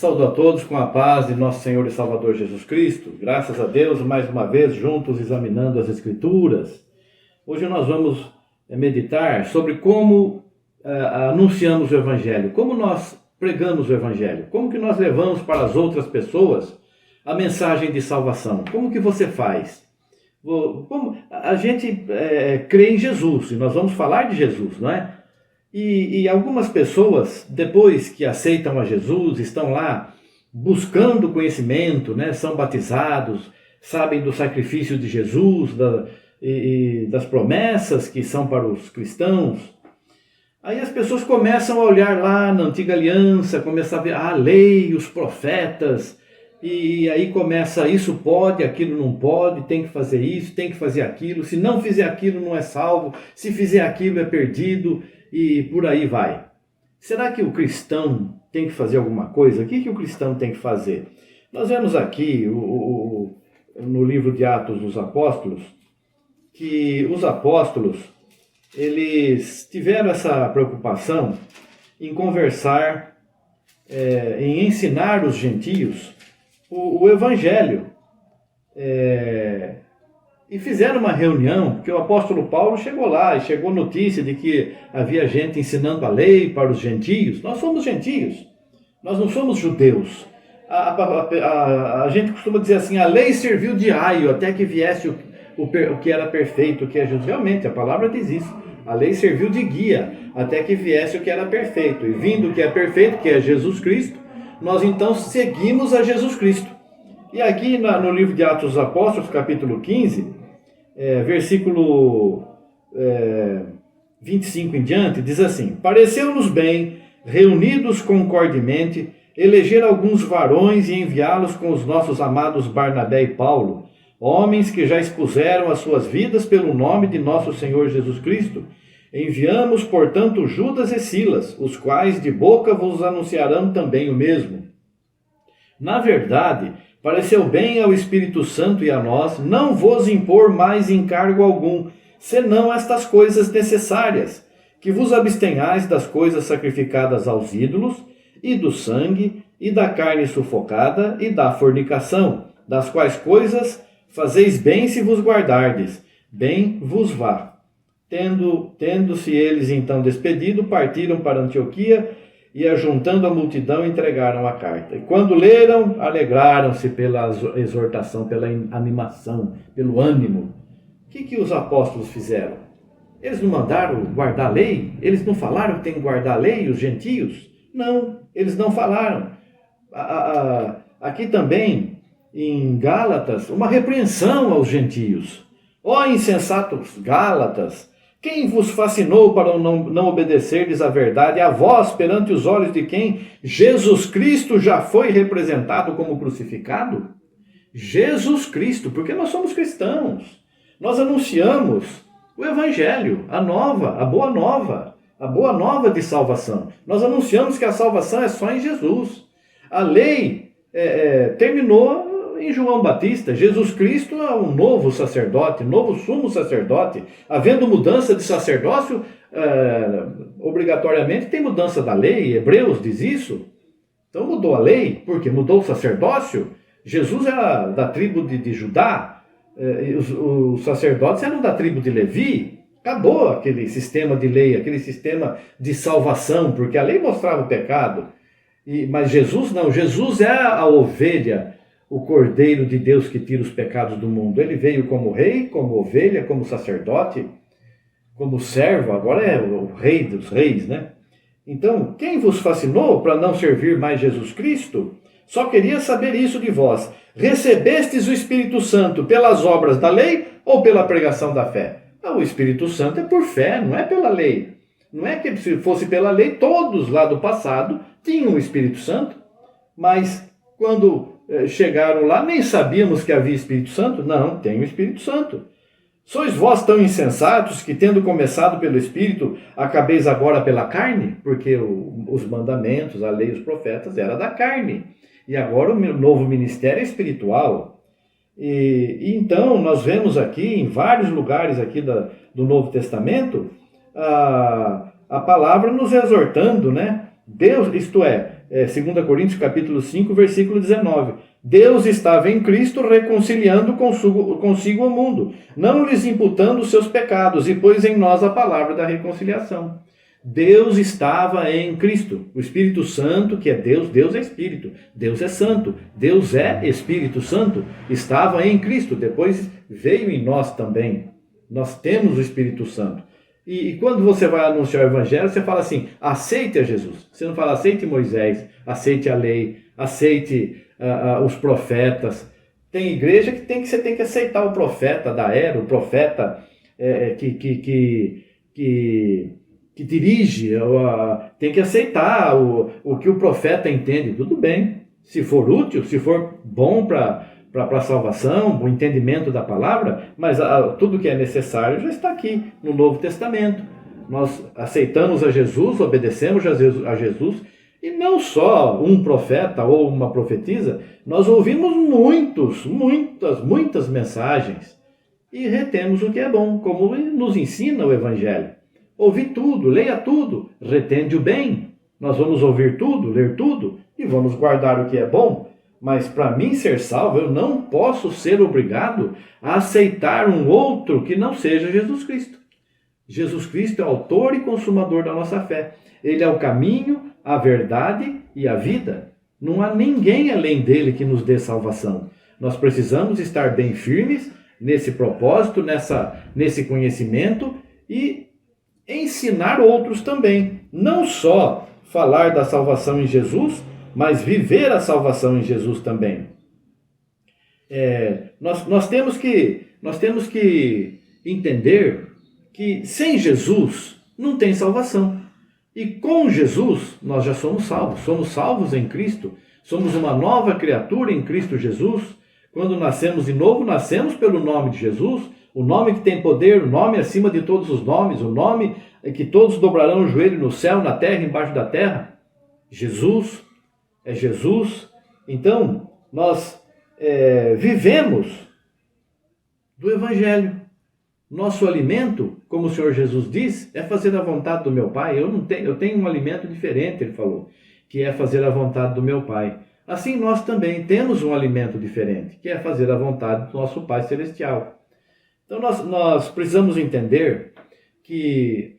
Saúdo a todos com a paz de nosso Senhor e Salvador Jesus Cristo. Graças a Deus, mais uma vez, juntos examinando as Escrituras. Hoje nós vamos meditar sobre como anunciamos o Evangelho, como nós pregamos o Evangelho, como que nós levamos para as outras pessoas a mensagem de salvação. Como que você faz? A gente crê em Jesus, e nós vamos falar de Jesus, não é? E algumas pessoas, depois que aceitam a Jesus, estão lá buscando conhecimento, né? São batizados, sabem do sacrifício de Jesus, e das promessas que são para os cristãos. Aí as pessoas começam a olhar lá na Antiga Aliança, começam a ver a lei, os profetas, e aí começa, isso pode, aquilo não pode, tem que fazer isso, tem que fazer aquilo, se não fizer aquilo não é salvo, se fizer aquilo é perdido, e por aí vai. Será que o cristão tem que fazer alguma coisa? O que o cristão tem que fazer? Nós vemos aqui no livro de Atos dos Apóstolos, que os apóstolos, eles tiveram essa preocupação em conversar, em ensinar os gentios o Evangelho. E fizeram uma reunião, porque o apóstolo Paulo chegou lá e chegou notícia de que havia gente ensinando a lei para os gentios. Nós somos gentios, nós não somos judeus. A gente costuma dizer assim, a lei serviu de aio até que viesse o que era perfeito, o que é justo. Realmente, a palavra diz isso. A lei serviu de guia até que viesse o que era perfeito. E vindo o que é perfeito, que é Jesus Cristo, nós então seguimos a Jesus Cristo. E aqui no livro de Atos dos Apóstolos, capítulo 15, versículo 25 em diante, diz assim: pareceu-nos bem, reunidos concordemente, eleger alguns varões e enviá-los com os nossos amados Barnabé e Paulo, homens que já expuseram as suas vidas pelo nome de nosso Senhor Jesus Cristo. Enviamos, portanto, Judas e Silas, os quais de boca vos anunciarão também o mesmo. Na verdade, pareceu bem ao Espírito Santo e a nós não vos impor mais encargo algum, senão estas coisas necessárias, que vos abstenhais das coisas sacrificadas aos ídolos, e do sangue, e da carne sufocada, e da fornicação, das quais coisas fazeis bem se vos guardardes, bem vos vá. Tendo-se eles então despedido, partiram para Antioquia, e ajuntando a multidão entregaram a carta. E quando leram, alegraram-se pela exortação, pela animação, pelo ânimo. O que os apóstolos fizeram? Eles não mandaram guardar a lei? Eles não falaram que tem que guardar a lei, os gentios? Não, eles não falaram. Aqui também, em Gálatas, uma repreensão aos gentios. Ó insensatos Gálatas! Quem vos fascinou para não obedecerdes à verdade, a vós, perante os olhos de quem Jesus Cristo já foi representado como crucificado? Jesus Cristo, porque nós somos cristãos. Nós anunciamos o Evangelho, a boa nova de salvação. Nós anunciamos que a salvação é só em Jesus. A lei terminou em João Batista. Jesus Cristo é um novo sacerdote, novo sumo sacerdote. Havendo mudança de sacerdócio, obrigatoriamente tem mudança da lei. Hebreus diz isso. Então mudou a lei, porque mudou o sacerdócio. Jesus era da tribo de Judá, os sacerdotes eram da tribo de Levi. Acabou aquele sistema de lei, aquele sistema de salvação, porque a lei mostrava o pecado. Mas Jesus não, Jesus é a ovelha, o Cordeiro de Deus que tira os pecados do mundo. Ele veio como rei, como ovelha, como sacerdote, como servo, agora é o rei dos reis, né? Então, quem vos fascinou para não servir mais Jesus Cristo? Só queria saber isso de vós. Recebestes o Espírito Santo pelas obras da lei ou pela pregação da fé? O Espírito Santo é por fé, não é pela lei. Não é que se fosse pela lei, todos lá do passado tinham o Espírito Santo, mas quando chegaram lá, nem sabíamos que havia Espírito Santo. Não, tem o Espírito Santo. Sois vós tão insensatos que, tendo começado pelo Espírito, acabeis agora pela carne? Porque os mandamentos, a lei, os profetas, era da carne. E agora o novo ministério é espiritual. E então nós vemos aqui, em vários lugares aqui do Novo Testamento, a palavra nos exortando, né? Deus, isto é, 2 Coríntios capítulo 5, versículo 19. Deus estava em Cristo reconciliando consigo o mundo, não lhes imputando os seus pecados, e pôs em nós a palavra da reconciliação. Deus estava em Cristo. O Espírito Santo, que é Deus, Deus é Espírito, Deus é Santo, Deus é Espírito Santo, estava em Cristo, depois veio em nós também. Nós temos o Espírito Santo. E quando você vai anunciar o Evangelho, você fala assim, aceite a Jesus. Você não fala aceite Moisés, aceite a lei, aceite os profetas. Tem igreja que você tem que aceitar o profeta da era, o profeta que dirige, tem que aceitar o que o profeta entende. Tudo bem, se for útil, se for bom para a salvação, o entendimento da palavra, mas tudo que é necessário já está aqui no Novo Testamento. Nós aceitamos a Jesus, obedecemos a Jesus, e não só um profeta ou uma profetisa, nós ouvimos muitas mensagens e retemos o que é bom, como nos ensina o Evangelho. Ouvi tudo, leia tudo, retende o bem. Nós vamos ouvir tudo, ler tudo e vamos guardar o que é bom. Mas para mim ser salvo, eu não posso ser obrigado a aceitar um outro que não seja Jesus Cristo. Jesus Cristo é o autor e consumador da nossa fé. Ele é o caminho, a verdade e a vida. Não há ninguém além dele que nos dê salvação. Nós precisamos estar bem firmes nesse propósito, nesse conhecimento e ensinar outros também. Não só falar da salvação em Jesus, mas viver a salvação em Jesus também. Nós temos que entender que sem Jesus não tem salvação. E com Jesus nós já somos salvos em Cristo, somos uma nova criatura em Cristo Jesus. Quando nascemos de novo, nascemos pelo nome de Jesus, o nome que tem poder, o nome acima de todos os nomes, o nome que todos dobrarão o joelho no céu, na terra, embaixo da terra. Jesus. É Jesus. Então, nós vivemos do Evangelho. Nosso alimento, como o Senhor Jesus diz, é fazer a vontade do meu Pai. Eu tenho um alimento diferente, ele falou, que é fazer a vontade do meu Pai. Assim nós também temos um alimento diferente, que é fazer a vontade do nosso Pai Celestial. Então nós precisamos entender que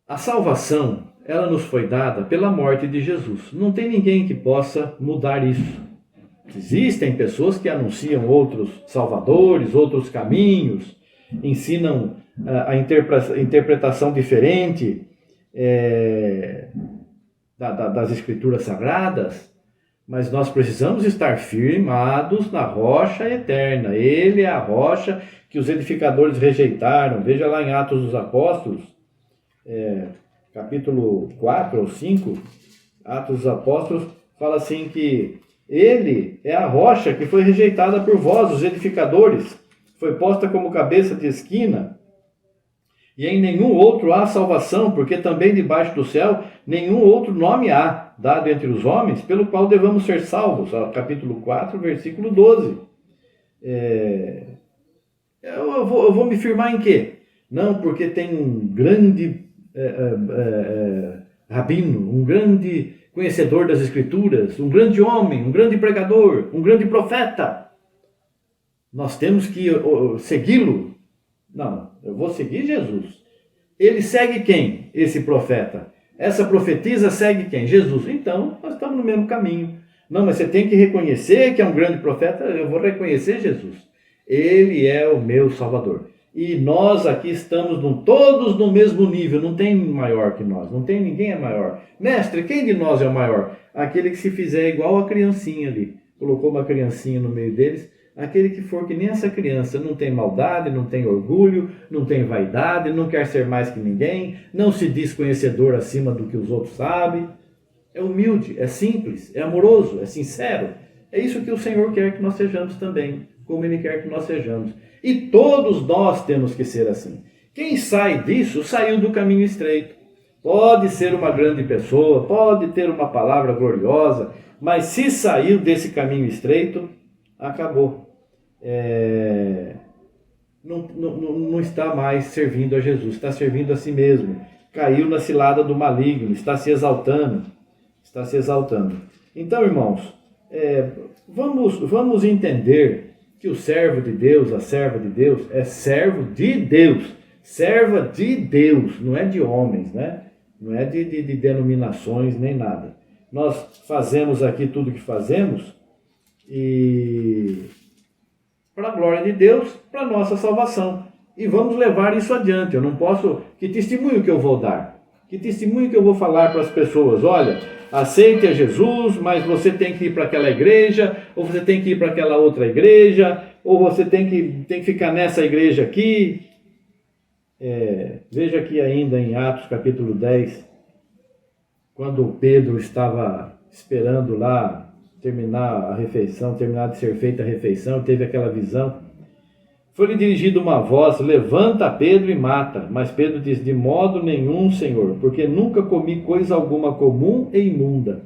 a salvação, ela nos foi dada pela morte de Jesus. Não tem ninguém que possa mudar isso. Existem pessoas que anunciam outros salvadores, outros caminhos, ensinam a interpretação diferente das Escrituras Sagradas, mas nós precisamos estar firmados na rocha eterna. Ele é a rocha que os edificadores rejeitaram. Veja lá em Atos dos Apóstolos, capítulo 4 ou 5, Atos dos Apóstolos, fala assim que ele é a rocha que foi rejeitada por vós, os edificadores, foi posta como cabeça de esquina, e em nenhum outro há salvação, porque também debaixo do céu nenhum outro nome há, dado entre os homens, pelo qual devamos ser salvos. Capítulo 4, versículo 12. Eu vou me firmar em quê? Não, porque tem um grande rabino, um grande conhecedor das Escrituras, um grande homem, um grande pregador, um grande profeta. Nós temos que segui-lo. Não, eu vou seguir Jesus. Ele segue quem? Esse profeta. Essa profetisa segue quem? Jesus. Então, nós estamos no mesmo caminho. Não, mas você tem que reconhecer que é um grande profeta. Eu vou reconhecer Jesus. Ele é o meu Salvador. E nós aqui estamos todos no mesmo nível. Não tem maior que nós. Não tem ninguém é maior. Mestre, quem de nós é o maior? Aquele que se fizer igual a criancinha ali. Colocou uma criancinha no meio deles. Aquele que for que nem essa criança, não tem maldade, não tem orgulho, não tem vaidade, não quer ser mais que ninguém, não se diz conhecedor acima do que os outros sabem. É humilde, é simples, é amoroso, é sincero. É isso que o Senhor quer que nós sejamos também, como Ele quer que nós sejamos. E todos nós temos que ser assim. Quem sai disso, saiu do caminho estreito. Pode ser uma grande pessoa, pode ter uma palavra gloriosa, mas se saiu desse caminho estreito, acabou. Não está mais servindo a Jesus, está servindo a si mesmo. Caiu na cilada do maligno, está se exaltando. está se exaltando. Então, irmãos, vamos entender que o servo de Deus, a serva de Deus, é servo de Deus, serva de Deus, não é de homens, né? Não é de denominações nem nada. Nós fazemos aqui tudo o que fazemos e para a glória de Deus, para a nossa salvação. E vamos levar isso adiante. Eu não posso... Que testemunho que eu vou dar? Que testemunho que eu vou falar para as pessoas? Olha, aceite a Jesus, mas você tem que ir para aquela igreja, ou você tem que ir para aquela outra igreja, ou você tem que ficar nessa igreja aqui. Veja aqui ainda em Atos capítulo 10, quando Pedro estava esperando lá terminar a refeição, terminar de ser feita a refeição, teve aquela visão. Foi-lhe dirigida uma voz: levanta Pedro e mata. Mas Pedro diz: de modo nenhum, Senhor, porque nunca comi coisa alguma comum e imunda.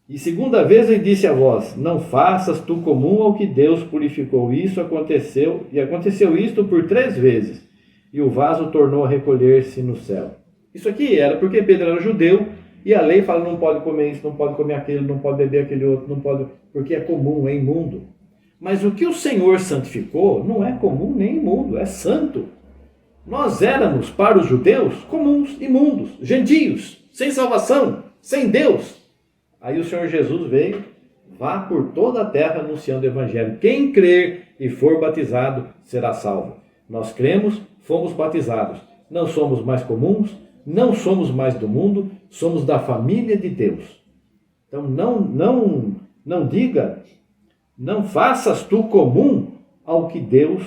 E segunda vez ele disse a voz: não faças tu comum ao que Deus purificou. Isso aconteceu, e aconteceu isto por 3 vezes. E o vaso tornou a recolher-se no céu. Isso aqui era porque Pedro era judeu, e a lei fala: não pode comer isso, não pode comer aquilo, não pode beber aquele outro, não pode, porque é comum, é imundo. Mas o que o Senhor santificou não é comum nem imundo, é santo. Nós éramos, para os judeus, comuns, imundos, gentios, sem salvação, sem Deus. Aí o Senhor Jesus veio: vá por toda a terra anunciando o evangelho. Quem crer e for batizado será salvo. Nós cremos, fomos batizados. Não somos mais comuns, não somos mais do mundo, somos da família de Deus. Então não diga, não faças tu comum ao que Deus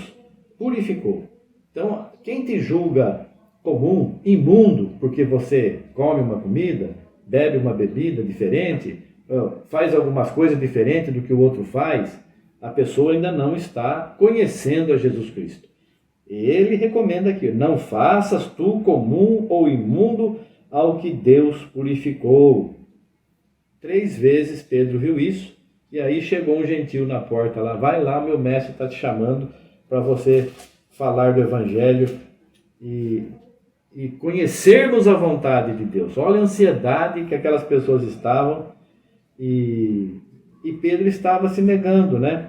purificou. Então, quem te julga comum, imundo, porque você come uma comida, bebe uma bebida diferente, faz algumas coisas diferentes do que o outro faz, a pessoa ainda não está conhecendo a Jesus Cristo. Ele recomenda aqui: não faças tu comum ou imundo ao que Deus purificou. 3 vezes Pedro viu isso, e aí chegou um gentil na porta lá: vai lá, meu mestre está te chamando para você falar do evangelho e conhecermos a vontade de Deus. Olha a ansiedade que aquelas pessoas estavam, e Pedro estava se negando, né?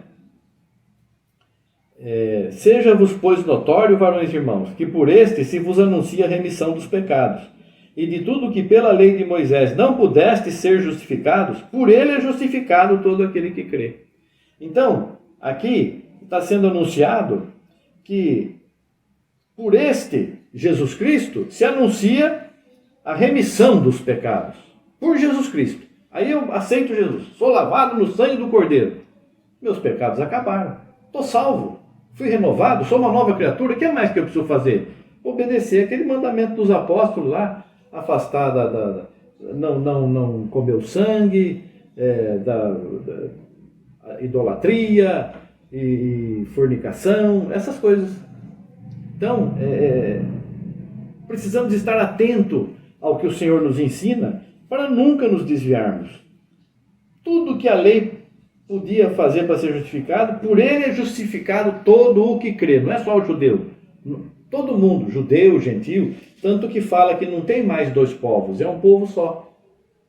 Seja-vos, pois, notório, varões e irmãos, que por este se vos anuncia a remissão dos pecados. E de tudo que pela lei de Moisés não pudeste ser justificados, por ele é justificado todo aquele que crê. Então, aqui está sendo anunciado que por este Jesus Cristo se anuncia a remissão dos pecados. Por Jesus Cristo. Aí eu aceito Jesus. Sou lavado no sangue do Cordeiro. Meus pecados acabaram. Estou salvo. Fui renovado. Sou uma nova criatura. O que mais que eu preciso fazer? Obedecer aquele mandamento dos apóstolos lá. Afastar não comer o sangue, da idolatria e fornicação, essas coisas. Então, precisamos estar atento ao que o Senhor nos ensina para nunca nos desviarmos. Tudo que a lei podia fazer para ser justificado, por ele é justificado todo o que crê. Não é só o judeu. Todo mundo, judeu, gentio, tanto que fala que não tem mais 2 povos, é um povo só.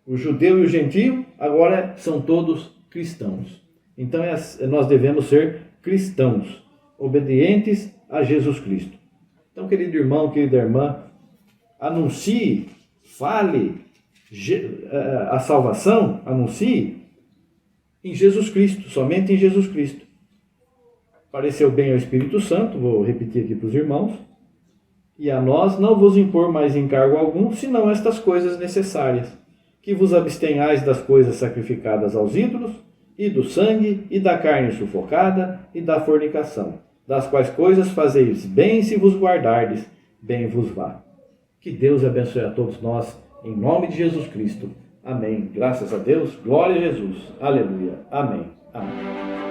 O judeu e o gentio agora são todos cristãos. Então nós devemos ser cristãos, obedientes a Jesus Cristo. Então, querido irmão, querida irmã, anuncie, fale a salvação, anuncie em Jesus Cristo, somente em Jesus Cristo. Pareceu bem ao Espírito Santo, vou repetir aqui para os irmãos: e a nós não vos impor mais encargo algum, senão estas coisas necessárias, que vos abstenhais das coisas sacrificadas aos ídolos, e do sangue, e da carne sufocada, e da fornicação, das quais coisas fazeis bem se vos guardardes, bem vos vá. Que Deus abençoe a todos nós, em nome de Jesus Cristo. Amém. Graças a Deus, glória a Jesus. Aleluia. Amém. Amém.